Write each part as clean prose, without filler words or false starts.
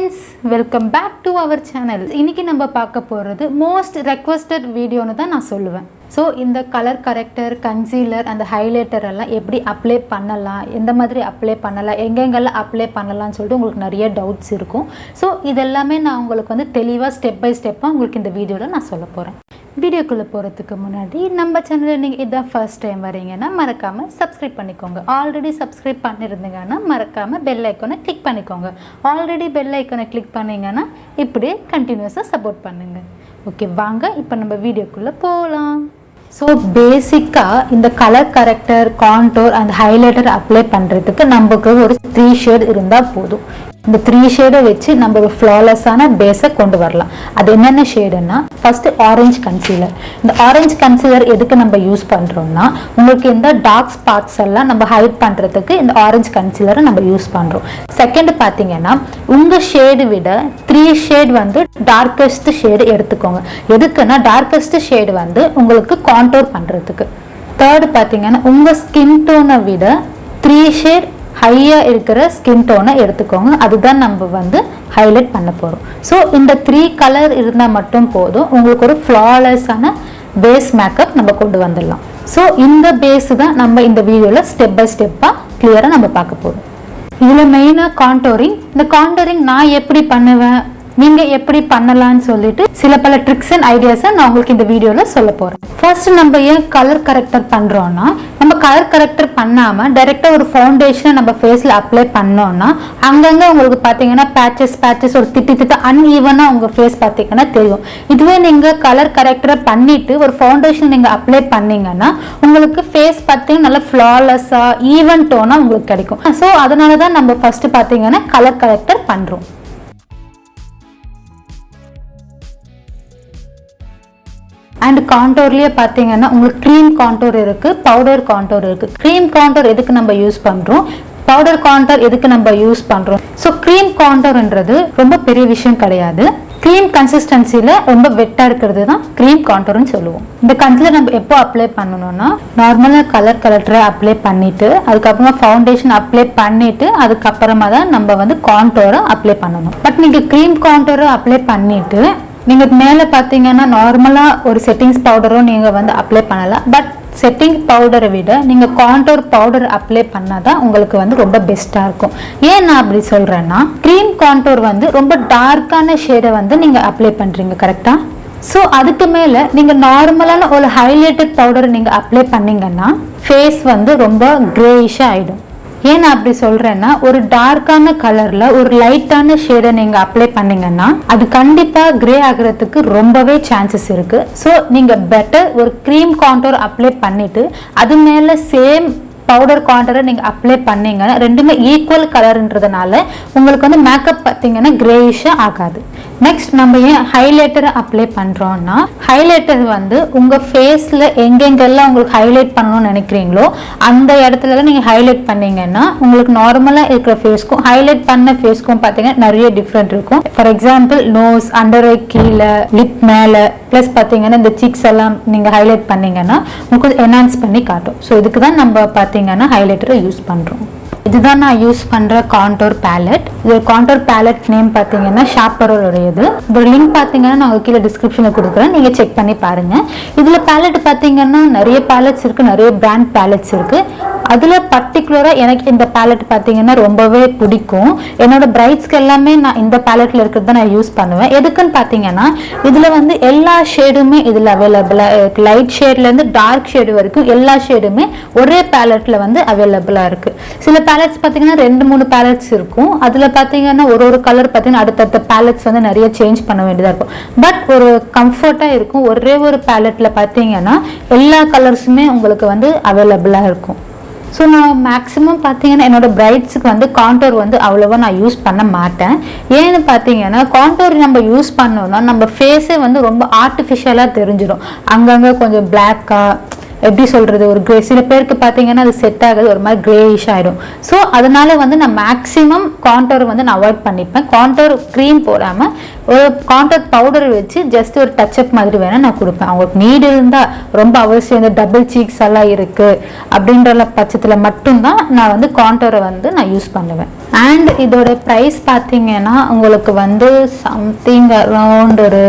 friends, welcome back to our channel. இன்னைக்கு நம்ம பார்க்க போறது most requested வீடியோன்னு தான் நான் சொல்லுவேன். ஸோ இந்த கலர் கரெக்டர், கன்சீலர் அந்த ஹைலைட்டர் எல்லாம் எப்படி அப்ளை பண்ணலாம், எந்த மாதிரி அப்ளை பண்ணலாம், எங்கெங்கெல்லாம் அப்ளை பண்ணலாம்னு சொல்லிட்டு உங்களுக்கு நிறைய டவுட்ஸ் இருக்கும். ஸோ இதெல்லாமே நான் உங்களுக்கு வந்து தெளிவாக ஸ்டெப் பை ஸ்டெப்பாக உங்களுக்கு இந்த வீடியோவில் நான் சொல்ல போகிறேன். வீடியோக்குள்ளே போகிறதுக்கு முன்னாடி நம்ம சேனலில் நீங்கள் இதான் ஃபர்ஸ்ட் டைம் வரீங்கன்னா மறக்காமல் சப்ஸ்கிரைப் பண்ணிக்கோங்க. ஆல்ரெடி சப்ஸ்கிரைப் பண்ணியிருந்தீங்கன்னா மறக்காமல் பெல் ஐக்கானை கிளிக் பண்ணிக்கோங்க. ஆல்ரெடி பெல் ஐக்கானை கிளிக் பண்ணிங்கன்னா இப்படியே கண்டினியூஸாக சப்போர்ட் பண்ணுங்கள். ஓகே, வாங்க இப்போ நம்ம வீடியோக்குள்ளே போகலாம். ஸோ பேசிக்காக இந்த கலர் கரெக்டர், கான்டோர் அந்த ஹைலைட்டர் அப்ளை பண்ணுறதுக்கு நமக்கு ஒரு 3 ஷேட் இருந்தால் போதும். இந்த 3 ஷேடை வச்சு நம்ம ஒரு ஃப்ளாலெஸ்ஸான பேஸை கொண்டு வரலாம். அது என்னென்ன ஷேடுன்னா, ஃபஸ்ட்டு ஆரஞ்சு கன்சீலர். இந்த ஆரஞ்சு கன்சீலர் எதுக்கு நம்ம யூஸ் பண்ணுறோம்னா, உங்களுக்கு இந்த டார்க் ஸ்பாட்ஸ் எல்லாம் நம்ம ஹைட் பண்ணுறதுக்கு இந்த ஆரஞ்சு கன்சீலரை நம்ம யூஸ் பண்ணுறோம். செகண்ட் பார்த்தீங்கன்னா, உங்கள் ஷேடு விட 3 ஷேட் வந்து டார்க்கஸ்ட் ஷேடு எடுத்துக்கோங்க. எதுக்குன்னா டார்க்கஸ்ட் ஷேடு வந்து உங்களுக்கு கான்டோர் பண்ணுறதுக்கு. தேர்டு பார்த்தீங்கன்னா, உங்கள் ஸ்கின் டோனை விட 3 ஷேட் ஹையாக இருக்கிற ஸ்கின் டோனை எடுத்துக்கோங்க. அதுதான் நம்ம வந்து ஹைலைட் பண்ண போகிறோம். ஸோ இந்த 3 கலர் இருந்தால் மட்டும் போதும், உங்களுக்கு ஒரு ஃப்ளாலெஸ்ஸான பேஸ் மேக்கப் நம்ம கொண்டு வந்துடலாம். ஸோ இந்த பேஸ் தான் நம்ம இந்த வீடியோவில் ஸ்டெப் பை ஸ்டெப்பாக கிளியராக நம்ம பார்க்க போகிறோம். இதில் மெயினாக கான்டோரிங். இந்த கான்டோரிங் நான் எப்படி பண்ணுவேன், நீங்கள் எப்படி பண்ணலான்னு சொல்லிட்டு சில பல ட்ரிக்ஸ் அண்ட் ஐடியாஸை நான் உங்களுக்கு இந்த வீடியோவில் சொல்ல போகிறேன். ஃபர்ஸ்ட் நம்ம ஏன் கலர் கரெக்டர் பண்ணுறோன்னா, நம்ம கலர் கரெக்டர் பண்ணாமல் டைரெக்டாக ஒரு ஃபவுண்டேஷனை நம்ம ஃபேஸில் அப்ளை பண்ணோன்னா அங்கங்கே உங்களுக்கு பார்த்தீங்கன்னா பேச்சஸ் ஒரு திட்டு அன்ஈவனாக உங்கள் ஃபேஸ் பார்த்தீங்கன்னா தெரியும். இதுவே நீங்கள் கலர் கரெக்டரை பண்ணிவிட்டு ஒரு ஃபவுண்டேஷன் நீங்கள் அப்ளை பண்ணிங்கன்னா உங்களுக்கு ஃபேஸ் பார்த்தீங்கன்னா நல்லா ஃப்ளாலெஸ்ஸாக ஈவன் டோனாக உங்களுக்கு கிடைக்கும். ஸோ அதனால தான் நம்ம ஃபஸ்ட்டு பார்த்தீங்கன்னா கலர் கரெக்டர் பண்ணுறோம். அண்ட் கான்டோர்லேயே பார்த்தீங்கன்னா உங்களுக்கு க்ரீம் கான்டோர் இருக்குது, பவுடர் கான்டோர் இருக்குது. க்ரீம் கான்டோர் எதுக்கு நம்ம யூஸ் பண்ணுறோம், பவுடர் கான்டோர் எதுக்கு நம்ம யூஸ் பண்ணுறோம். ஸோ க்ரீம் கான்டோர்ன்றது ரொம்ப பெரிய விஷயம் கிடையாது. க்ரீம் கன்சிஸ்டன்சியில் ரொம்ப வெட்டாக இருக்கிறது தான் க்ரீம் கான்டோர்னு சொல்லுவோம். இந்த கன்சிலர் நம்ம எப்போ அப்ளை பண்ணணும்னா, நார்மலாக கலர் கரெக்டரை அப்ளை பண்ணிவிட்டு அதுக்கப்புறமா ஃபவுண்டேஷன் அப்ளை பண்ணிவிட்டு அதுக்கப்புறமா தான் நம்ம வந்து கான்டோரை அப்ளை பண்ணணும். பட் நீங்கள் க்ரீம் கான்டோரை அப்ளை பண்ணிவிட்டு நீங்கள் மேலே பார்த்தீங்கன்னா நார்மலாக ஒரு செட்டிங்ஸ் பவுடரும் நீங்கள் வந்து அப்ளை பண்ணலாம். பட் செட்டிங் பவுடரை விட நீங்கள் கான்டோர் பவுடர் அப்ளை பண்ணால் தான் உங்களுக்கு வந்து ரொம்ப பெஸ்ட்டாக இருக்கும். ஏன் நான் அப்படி சொல்கிறேன்னா, க்ரீம் கான்டோர் வந்து ரொம்ப டார்க்கான ஷேடை வந்து நீங்கள் அப்ளை பண்ணுறீங்க கரெக்டாக. ஸோ அதுக்கு மேலே நீங்கள் நார்மலான ஒரு ஹைலைட்டட் பவுடர் நீங்கள் அப்ளை பண்ணிங்கன்னா ஃபேஸ் வந்து ரொம்ப க்ரேயிஷாக ஆகிடும். ஏன் நான் அப்படி சொல்றேன்னா, ஒரு டார்க்கான கலர்ல ஒரு லைட்டான ஷேடை நீங்க அப்ளை பண்ணீங்கன்னா அது கண்டிப்பா கிரே ஆகிறதுக்கு ரொம்பவே சான்சஸ் இருக்கு. ஸோ நீங்க பெட்டர் ஒரு க்ரீம் கான்டோர் அப்ளை பண்ணிட்டு அது மேல சேம் பவுடர் கான்டரை நீங்கள் அப்ளை பண்ணீங்கன்னா ரெண்டுமே ஈக்குவல் கலர்ன்றதுனால உங்களுக்கு வந்து மேக்கப் பார்த்தீங்கன்னா கிரேயிஷாக ஆகாது. நெக்ஸ்ட் நம்ம ஏன் ஹைலைட்டரை அப்ளை பண்ணுறோன்னா, ஹைலைட்டர் வந்து உங்கள் ஃபேஸில் எங்கெங்கெல்லாம் உங்களுக்கு ஹைலைட் பண்ணணும்னு நினைக்கிறீங்களோ அந்த இடத்துல நீங்கள் ஹைலைட் பண்ணீங்கன்னா உங்களுக்கு நார்மலாக இருக்கிற ஃபேஸ்க்கும் ஹைலைட் பண்ண ஃபேஸ்க்கும் பார்த்தீங்கன்னா நிறைய டிஃப்ரெண்ட் இருக்கும். For example nose, under eye கீழே, லிப் மேலே, ப்ளஸ் பார்த்தீங்கன்னா இந்த சீக்ஸ் எல்லாம் நீங்கள் ஹைலைட் பண்ணீங்கன்னா உங்களுக்கு என்ஹான்ஸ் பண்ணி காட்டும். ஸோ இதுக்கு தான் நம்ம பார்த்தீங்கன்னா ஹைலைட்டரை யூஸ் பண்ணுறோம். இதுதான் நான் யூஸ் பண்ணுற கான்டோர் பேலட். இது கான்டோர் பேலட் நேம் பார்த்தீங்கன்னா ஷாப்பரோடையது. இதோட லிங்க் பார்த்தீங்கன்னா நான் கீழே டிஸ்கிரிப்ஷனில் கொடுக்குறேன், நீங்கள் செக் பண்ணி பாருங்கள். இதில் பேலட் பார்த்தீங்கன்னா நிறைய பேலட்ஸ் இருக்குது, நிறைய பிராண்ட் பேலட்ஸ் இருக்குது. அதில் பர்டிகுலராக எனக்கு இந்த பேலட் பார்த்தீங்கன்னா ரொம்பவே பிடிக்கும். என்னோட பிரைட்ஸ்க்கு எல்லாமே நான் இந்த பேலட்டில் இருக்கிறது தான் நான் யூஸ் பண்ணுவேன். எதுக்குன்னு பார்த்தீங்கன்னா இதில் வந்து எல்லா ஷேடுமே இதில் அவைலபிளாக இருக்குது. லைட் ஷேட்லேருந்து டார்க் ஷேடு வரைக்கும் எல்லா ஷேடுமே ஒரே பேலட்டில் வந்து அவைலபிளாக இருக்குது. சில பேலட்ஸ் பார்த்தீங்கன்னா 2-3 பேலட்ஸ் இருக்கும். அதில் பார்த்தீங்கன்னா ஒரு கலர் பார்த்தீங்கன்னா அடுத்தடுத்த பேலட்ஸ் வந்து நிறைய சேஞ்ச் பண்ண வேண்டியதாக இருக்கும். பட் ஒரு கம்ஃபர்ட்டாக இருக்கும். ஒரே ஒரு பேலட்டில் பார்த்தீங்கன்னா எல்லா கலர்ஸுமே உங்களுக்கு வந்து அவைலபிளாக இருக்கும். ஸோ நான் மேக்ஸிமம் பார்த்தீங்கன்னா என்னோட பிரைட்ஸுக்கு வந்து கான்டோர் வந்து அவ்வளோவா நான் யூஸ் பண்ண மாட்டேன். ஏன்னு பார்த்தீங்கன்னா கான்டோர் நம்ம யூஸ் பண்ணோம்னா நம்ம ஃபேஸே வந்து ரொம்ப ஆர்டிஃபிஷியலாக தெரிஞ்சிடும். அங்கங்கே கொஞ்சம் பிளாக்காக எப்படி சொல்கிறது, ஒரு கிரே, சில பேருக்கு பார்த்தீங்கன்னா அது செட் ஆகுது, ஒரு மாதிரி கிரேயிஷ் ஆகிடும். ஸோ அதனால வந்து நான் மேக்ஸிமம் கான்டோர் வந்து நான் அவாய்ட் பண்ணிப்பேன். கான்டோர் க்ரீம் போடாமல் ஒரு கான்டோர் பவுடர் வச்சு ஜஸ்ட் ஒரு டச்சப் மாதிரி வேணால் நான் கொடுப்பேன். அவங்களுக்கு நீடு இருந்தால், ரொம்ப அவசியம் இந்த டபுள் சீக்ஸ் எல்லாம் இருக்குது அப்படின்ற பட்சத்தில் மட்டும்தான் நான் வந்து கான்டோரை வந்து நான் யூஸ் பண்ணுவேன். அண்ட் இதோட ப்ரைஸ் பார்த்தீங்கன்னா உங்களுக்கு வந்து சம்திங் அரௌண்ட் ஒரு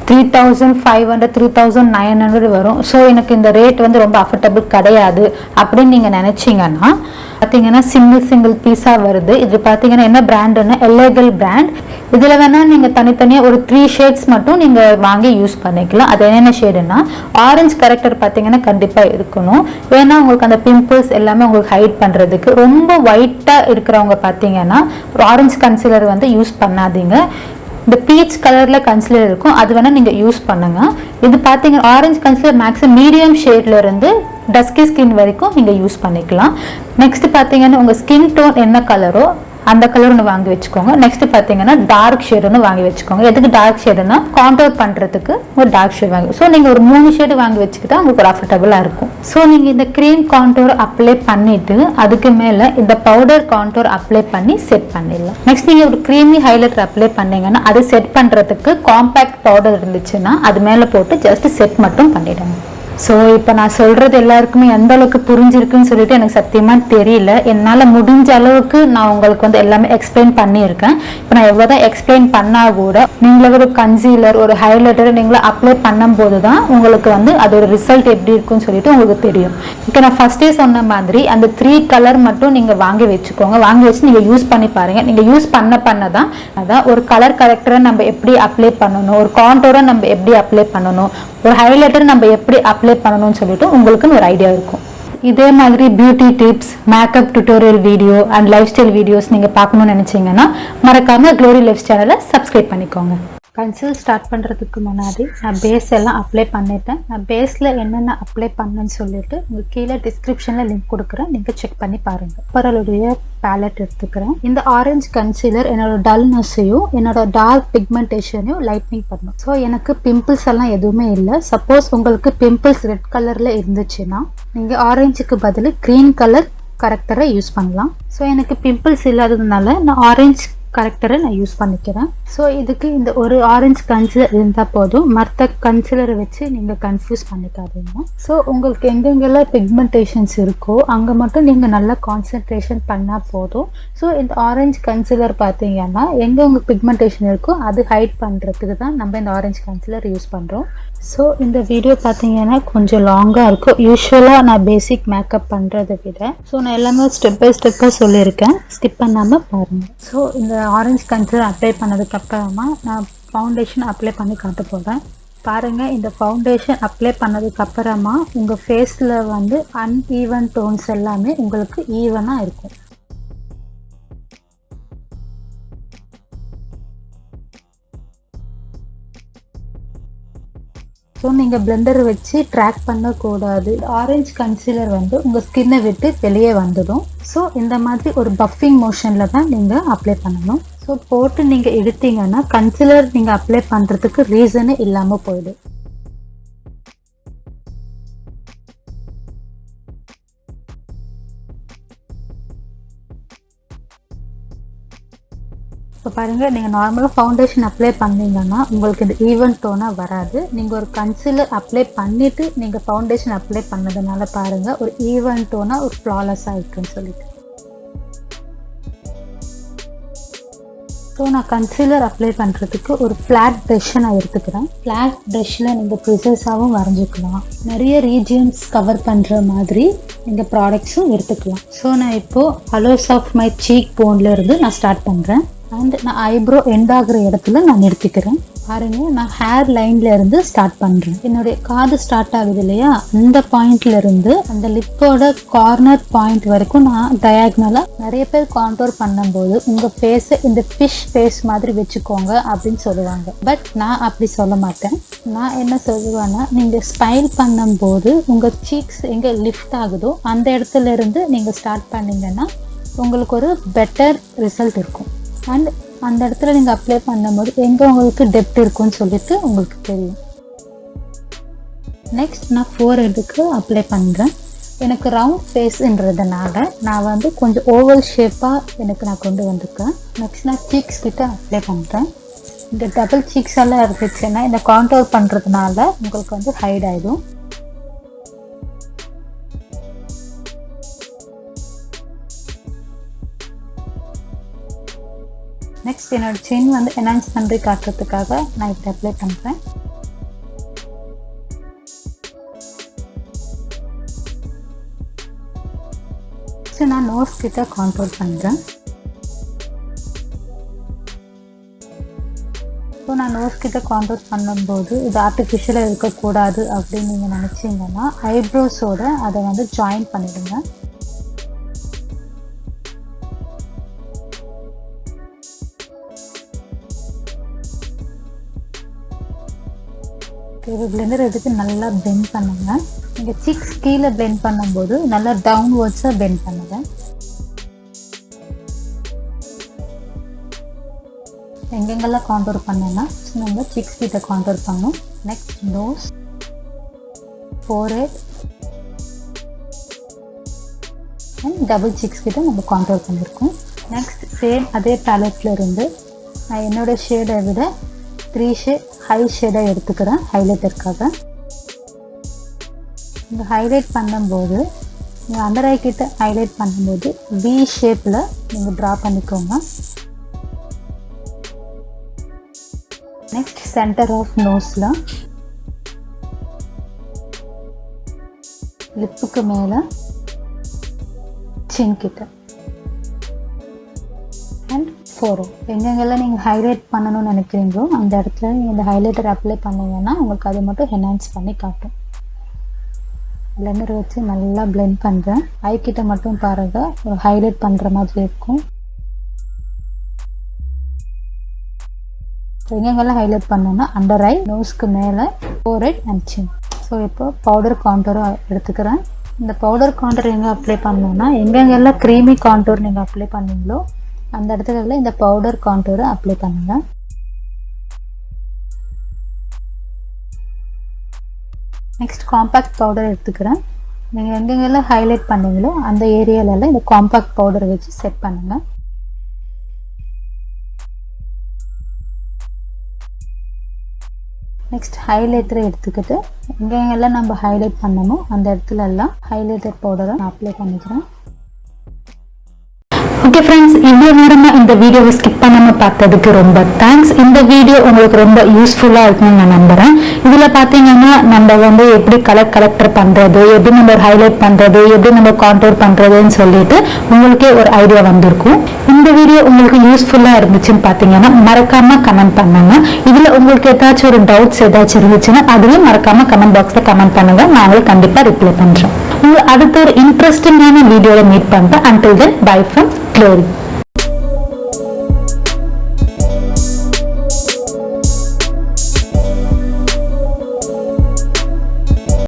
3500 3900 வரும். ஸோ எனக்கு இந்த ரேட் வந்து ரொம்ப அஃபோர்டபுள் கிடையாது அப்படின்னு நீங்கள் நினச்சிங்கன்னா பார்த்தீங்கன்னா சிங்கிள் பீஸாக வருது. இது பார்த்தீங்கன்னா என்ன பிராண்டுன்னா எல்லேகல் பிராண்ட். இதில் வேணால் நீங்கள் தனித்தனியாக ஒரு 3 ஷேட்ஸ் மட்டும் நீங்கள் வாங்கி யூஸ் பண்ணிக்கலாம். அது என்னென்ன ஷேடுன்னா ஆரஞ்சு கரெக்டர் பார்த்தீங்கன்னா கண்டிப்பாக இருக்கணும். ஏன்னா உங்களுக்கு அந்த பிம்பிள்ஸ் எல்லாமே உங்களுக்கு ஹைட் பண்ணுறதுக்கு. ரொம்ப ஒயிட்டாக இருக்கிறவங்க பார்த்தீங்கன்னா ஆரஞ்சு கன்சீலர் வந்து யூஸ் பண்ணாதீங்க. இந்த பீச் கலரில் கன்சிலர் இருக்கும், அது வேணால் நீங்கள் யூஸ் பண்ணுங்கள். இது பார்த்தீங்கன்னா ஆரஞ்சு கன்சிலர் மேக்ஸிமம் மீடியம் ஷேட்ல இருந்து டஸ்கி ஸ்கின் வரைக்கும் நீங்கள் யூஸ் பண்ணிக்கலாம். நெக்ஸ்ட் பார்த்தீங்கன்னா உங்கள் ஸ்கின் டோன் என்ன கலரோ அந்த கலர் ஒன்று வாங்கி வச்சுக்கோங்க. நெக்ஸ்ட் பார்த்தீங்கன்னா டார்க் ஷேட் ஒன்று வாங்கி வச்சுக்கோங்க. எதுக்கு டார்க் ஷேடுனா கான்டோர் பண்ணுறதுக்கு ஒரு டார்க் ஷேட் வாங்கி, ஸோ நீங்கள் ஒரு 3 ஷேடு வாங்கி வச்சுக்கிட்டா உங்களுக்கு ஒரு அஃபர்டபுளாக இருக்கும். ஸோ நீங்கள் இந்த க்ரீம் கான்டோர் அப்ளை பண்ணிவிட்டு அதுக்கு மேலே இந்த பவுடர் கான்டோர் அப்ளை பண்ணி செட் பண்ணிடலாம். நெக்ஸ்ட் நீங்கள் ஒரு க்ரீமி ஹைலைட்டர் அப்ளை பண்ணீங்கன்னா அது செட் பண்ணுறதுக்கு காம்பேக்ட் பவுடர் இருந்துச்சுன்னா அது மேலே போட்டு ஜஸ்ட் செட் மட்டும் பண்ணிவிடுங்க. ஸோ இப்போ நான் சொல்கிறது எல்லாருக்குமே எந்த அளவுக்கு புரிஞ்சிருக்குன்னு சொல்லிட்டு எனக்கு சத்தியமாக தெரியல. என்னால் முடிஞ்ச அளவுக்கு நான் உங்களுக்கு வந்து எல்லாமே எக்ஸ்பிளைன் பண்ணியிருக்கேன். இப்போ நான் எவ்வளோ தான் எக்ஸ்பிளைன் பண்ணால் கூட நீங்களே ஒரு கன்சீலர் ஒரு ஹைலைட்டர் நீங்களே அப்ளை பண்ணும்போது தான் உங்களுக்கு வந்து அதோட ரிசல்ட் எப்படி இருக்குன்னு சொல்லிட்டு உங்களுக்கு தெரியும். இப்போ நான் ஃபஸ்ட்டே சொன்ன மாதிரி அந்த 3 கலர் மட்டும் நீங்கள் வாங்கி வச்சுக்கோங்க. வாங்கி வச்சு நீங்கள் யூஸ் பண்ணி பாருங்கள். நீங்கள் யூஸ் பண்ண தான் அதான் ஒரு கலர் கரெக்டரை நம்ம எப்படி அப்ளை பண்ணணும், ஒரு கான்டோரை நம்ம எப்படி அப்ளை பண்ணணும், ஒரு ஹைலைட்டர் நம்ம எப்படி அப்ளை பண்ணணும்னு சொல்லிட்டு உங்களுக்குன்னு ஒரு ஐடியா இருக்கும். இதே மாதிரி beauty tips, makeup tutorial video and life style videos நீங்கள் பார்க்கணும்னு நினச்சிங்கன்னா மறக்காமல் க்ளோரி லைஃப் சேனலை சப்ஸ்கிரைப் பண்ணிக்கோங்க. கன்சீல் ஸ்டார்ட் பண்ணுறதுக்கு முன்னாடி நான் பேஸ் எல்லாம் அப்ளை பண்ணிட்டேன். நான் பேஸில் என்னென்ன அப்ளை பண்ணேன்னு சொல்லிட்டு உங்களுக்கு கீழே டிஸ்கிரிப்ஷனில் லிங்க் கொடுக்குறேன், நீங்கள் செக் பண்ணி பாருங்கள். பரலுடைய பேலட் எடுத்துக்கிறேன். இந்த ஆரஞ்சு கன்சீலர் என்னோட டல்னஸையும் என்னோட டார்க் பிக்மெண்டேஷனையும் லைட்னிங் பண்ணும். ஸோ எனக்கு பிம்பிள்ஸ் எல்லாம் எதுவுமே இல்லை. சப்போஸ் உங்களுக்கு பிம்பிள்ஸ் ரெட் கலரில் இருந்துச்சுன்னா நீங்கள் ஆரஞ்சுக்கு பதில் க்ரீன் கலர் கரெக்டரை யூஸ் பண்ணலாம். ஸோ எனக்கு பிம்பிள்ஸ் இல்லாததுனால நான் ஆரஞ்சு கரெக்டரை நான் யூஸ் பண்ணிக்கிறேன். ஸோ இதுக்கு இந்த ஒரு ஆரஞ்சு கன்சிலர் இருந்தால் போதும், மற்ற கன்சிலரை வச்சு நீங்கள் கன்ஃபியூஸ் பண்ணிக்காதீங்க. ஸோ உங்களுக்கு எங்கெங்கெல்லாம் பிக்மெண்டேஷன்ஸ் இருக்கோ அங்கே மட்டும் நீங்கள் நல்லா கான்சன்ட்ரேஷன் பண்ணால் போதும். ஸோ இந்த ஆரஞ்சு கன்சிலர் பார்த்தீங்கன்னா எங்கே உங்களுக்கு பிக்மெண்டேஷன் இருக்கோ அது ஹைட் பண்ணுறதுக்கு தான் நம்ம இந்த ஆரஞ்சு கன்சிலர் யூஸ் பண்ணுறோம். ஸோ இந்த வீடியோ பார்த்தீங்கன்னா கொஞ்சம் லாங்காக இருக்கும். யூஸ்வலாக நான் பேசிக் மேக்கப் பண்ணுறதை விட ஸோ நான் எல்லாமே ஸ்டெப் பை ஸ்டெப்பாக சொல்லியிருக்கேன், ஸ்கிப் பண்ணாமல் பாருங்கள். ஸோ இந்த ஆரஞ்சு கன்சிலர் அப்ளை பண்ணதுக்கப்புறமா நான் ஃபவுண்டேஷன் அப்ளை பண்ணி காட்ட போகிறேன். பாருங்கள், இந்த ஃபவுண்டேஷன் அப்ளை பண்ணதுக்கப்புறமா உங்கள் ஃபேஸில் வந்து அன்ஈவன் டோன்ஸ் எல்லாமே உங்களுக்கு ஈவனாக இருக்கும். ஸோ நீங்கள் பிளெண்டர் வச்சு ட்ராக் பண்ணக்கூடாது. ஆரஞ்சு கன்சீலர் வந்து உங்கள் ஸ்கின்னை விட்டு வெளியே வந்துடும். ஸோ இந்த மாதிரி ஒரு பஃபிங் மோஷனில் தான் நீங்கள் அப்ளை பண்ணணும். ஸோ போட்டு நீங்கள் எடுத்தீங்கன்னா கன்சீலர் நீங்கள் அப்ளை பண்ணுறதுக்கு ரீசனே இல்லாமல் போயிடும். இப்போ பாருங்கள், நீங்கள் நார்மலாக ஃபவுண்டேஷன் அப்ளை பண்ணிங்கன்னா உங்களுக்கு இந்த ஈவன் டோனாக வராது. நீங்கள் ஒரு கன்சீலர் அப்ளை பண்ணிவிட்டு நீங்கள் ஃபவுண்டேஷன் அப்ளை பண்ணதுனால பாருங்கள் ஒரு ஈவன் டோனாக ஒரு ஃப்ளாலெஸ்ஸாக இருக்குன்னு சொல்லிட்டு. ஸோ நான் கன்சீலர் அப்ளை பண்ணுறதுக்கு ஒரு ஃப்ளாட் ப்ரஷ்ஷை நான் எடுத்துக்கிறேன். ஃப்ளாட் ப்ரஷ்ஷில் நீங்கள் ப்ரிசஸாகவும் வரைஞ்சிக்கலாம், நிறைய ரீஜியன்ஸ் கவர் பண்ணுற மாதிரி நீங்கள் ப்ராடக்ட்ஸும் எடுத்துக்கலாம். ஸோ நான் இப்போது ஹலோஸ் ஆஃப் மை சீக் போன்லேருந்து நான் ஸ்டார்ட் பண்ணுறேன். அண்ட் நான் ஐப்ரோ எண்ட் ஆகிற இடத்துல நான் நிறுத்திக்கிறேன். பாருங்கள், நான் ஹேர் லைன்ல இருந்து ஸ்டார்ட் பண்ணுறேன். என்னுடைய காது ஸ்டார்ட் ஆகுது இல்லையா, அந்த பாயிண்ட்ல இருந்து அந்த லிப்போட கார்னர் பாயிண்ட் வரைக்கும் நான் டயக்னலாக நிறைய பேர் கான்டோர் பண்ணும்போது உங்கள் ஃபேஸை இந்த ஃபிஷ் ஃபேஸ் மாதிரி வச்சுக்கோங்க அப்படின்னு சொல்லுவாங்க. பட் நான் அப்படி சொல்ல மாட்டேன். நான் என்ன சொல்லுவேன்னா, நீங்கள் ஸ்மைல் பண்ணும்போது உங்கள் சீக்ஸ் எங்கே லிஃப்ட் ஆகுதோ அந்த இடத்துல இருந்து நீங்கள் ஸ்டார்ட் பண்ணிங்கன்னா உங்களுக்கு ஒரு பெட்டர் ரிசல்ட் இருக்கும். அண்ட் அந்த இடத்துல நீங்கள் அப்ளை பண்ணும்போது எங்கே உங்களுக்கு டெப்த் இருக்குன்னு சொல்லிட்டு உங்களுக்கு தெரியும். நெக்ஸ்ட் நான் ஃபோர்ஹெட்டுக்கு அப்ளை பண்ணுறேன். எனக்கு ரவுண்ட் ஃபேஸ்ன்றதுனால நான் வந்து கொஞ்சம் ஓவல் ஷேப்பாக நான் கொண்டு வந்திருக்கேன். நெக்ஸ்ட் நான் சீக்ஸ் கிட்ட அப்ளை பண்ணுறேன். இந்த டபுள் சீக்ஸ் எல்லாம் இருந்துச்சுன்னா இந்த கான்டோர் பண்ணுறதுனால உங்களுக்கு வந்து ஹைட் ஆகிடும். நெக்ஸ்ட் என்னோட சின் வந்து என்ஹான்ஸ் பண்ணி காட்டுறதுக்காக நான் இப்படி அப்ளை பண்ணுறேன். நெக்ஸ்ட் நான் நோஸ் கிட்ட கான்டோர் பண்ணுறேன். இப்போ நான் நோஸ் கிட்ட கான்டோர் பண்ணும்போது இது ஆர்டிஃபிஷியலாக இருக்கக்கூடாது அப்படின்னு நீங்கள் நினச்சிங்கன்னா ஐப்ரோஸோட அதை வந்து ஜாயின் பண்ணிடுங்க. பிளெண்டர் எடுத்து நல்லா பெண்ட் பண்ணுங்க. நீங்கள் சிக்ஸ் கீழே பெண்ட் பண்ணும்போது நல்லா டவுன்வர்ட்ஸாக பெண்ட் பண்ணுங்க. எங்கெங்கெல்லாம் கான்டோர் பண்ணேன்னா நம்ம சிக்ஸ் கிட்ட கான்டோர் பண்ணோம். Next nose, forehead and double six கிட்ட நம்ம கான்டோர் பண்ணியிருக்கோம். நெக்ஸ்ட் சேம் அதே பேலட்டில் இருந்து நான் என்னோடய ஷேடை விட 3 ஷேட் ஹை ஷேடாக எடுத்துக்கிறேன் ஹைலைட்டருக்காக. நீங்கள் ஹைலைட் பண்ணும்போது நீங்கள் அண்டர் ஐ கிட்ட ஹைலைட் பண்ணும்போது வி ஷேப்பில் நீங்கள் ட்ரா பண்ணிக்கோங்க. நெக்ஸ்ட் சென்டர் ஆஃப் நோஸில் லிப்புக்கு மேலே சின் கிட்ட அண்ட் ஃபோர்ஹெட் எங்கெங்கெல்லாம் நீங்கள் ஹைலைட் பண்ணணும்னு நினைக்கிறீங்களோ அந்த இடத்துல நீங்கள் இந்த ஹைலைட்டர் அப்ளை பண்ணிங்கன்னா உங்களுக்கு அது மட்டும் என்ஹான்ஸ் பண்ணி காட்டும். பிளெண்டர் வச்சு நல்லா பிளெண்ட் பண்ணுறேன். ஐ கிட்ட மட்டும் பாருங்கள் ஒரு ஹைலைட் பண்ணுற மாதிரி இருக்கும். எங்கெங்கெல்லாம் ஹைலைட் பண்ணோன்னா அண்டர் ஐ, நோஸ்க்கு மேலே, ஃபோர்ஹெட் அண்ட் சின். ஸோ இப்போ பவுடர் கான்டோரும் எடுத்துக்கிறேன். இந்த பவுடர் கான்டோர் எங்கே அப்ளை பண்ணோன்னா எங்கெங்கெல்லாம் க்ரீமி கான்டோர் நீங்கள் அப்ளை பண்ணீங்களோ அந்த இடத்துல இந்த பவுடர் கான்டோரை அப்ளை பண்ணுங்க. நெக்ஸ்ட் காம்பேக்ட் பவுடர் எடுத்துக்கிறேன். நீங்கள் எங்கெங்கெல்லாம் ஹைலைட் பண்ணீங்களோ அந்த ஏரியாலெல்லாம் இந்த காம்பேக்ட் பவுடர் வச்சு செட் பண்ணுங்க. நெக்ஸ்ட் ஹைலைட்டரை எடுத்துக்கிட்டு எங்கெங்கெல்லாம் நம்ம ஹைலைட் பண்ணமோ அந்த இடத்துல எல்லாம் ஹைலைட்டர் பவுடரை நான் அப்ளை பண்ணிக்கிறேன். ஓகே ஃப்ரெண்ட்ஸ், இவ்வளோ நேரமாக இந்த வீடியோவை ஸ்கிப் பண்ணாமல் பார்த்ததுக்கு ரொம்ப தேங்க்ஸ். இந்த வீடியோ உங்களுக்கு ரொம்ப யூஸ்ஃபுல்லாக இருக்கும்னு நான் நம்புகிறேன். இதில் பார்த்தீங்கன்னா நம்ம வந்து எப்படி கலெக்டர் பண்ணுறது, எப்படி நம்ம ஹைலைட் பண்ணுறது, எப்படி நம்ம கான்டோர் பண்ணுறதுன்னு சொல்லிட்டு உங்களுக்கே ஒரு ஐடியா வந்திருக்கும். இந்த வீடியோ உங்களுக்கு யூஸ்ஃபுல்லாக இருந்துச்சுன்னு பார்த்தீங்கன்னா மறக்காமல் கமெண்ட் பண்ணுங்க. இதில் உங்களுக்கு ஏதாச்சும் ஒரு டவுட்ஸ் ஏதாச்சும் இருந்துச்சுன்னா அதுவும் மறக்காமல் கமெண்ட் பாக்ஸில் கமெண்ட் பண்ணுங்கள். நான் உங்களுக்கு கண்டிப்பாக ரிப்ளை பண்ணுறேன். அடுத்த ஒரு இன்ட்ரெஸ்டிங்கான வீடியோவில் மீட் பண்ணுறேன். Until then, bye from Glory.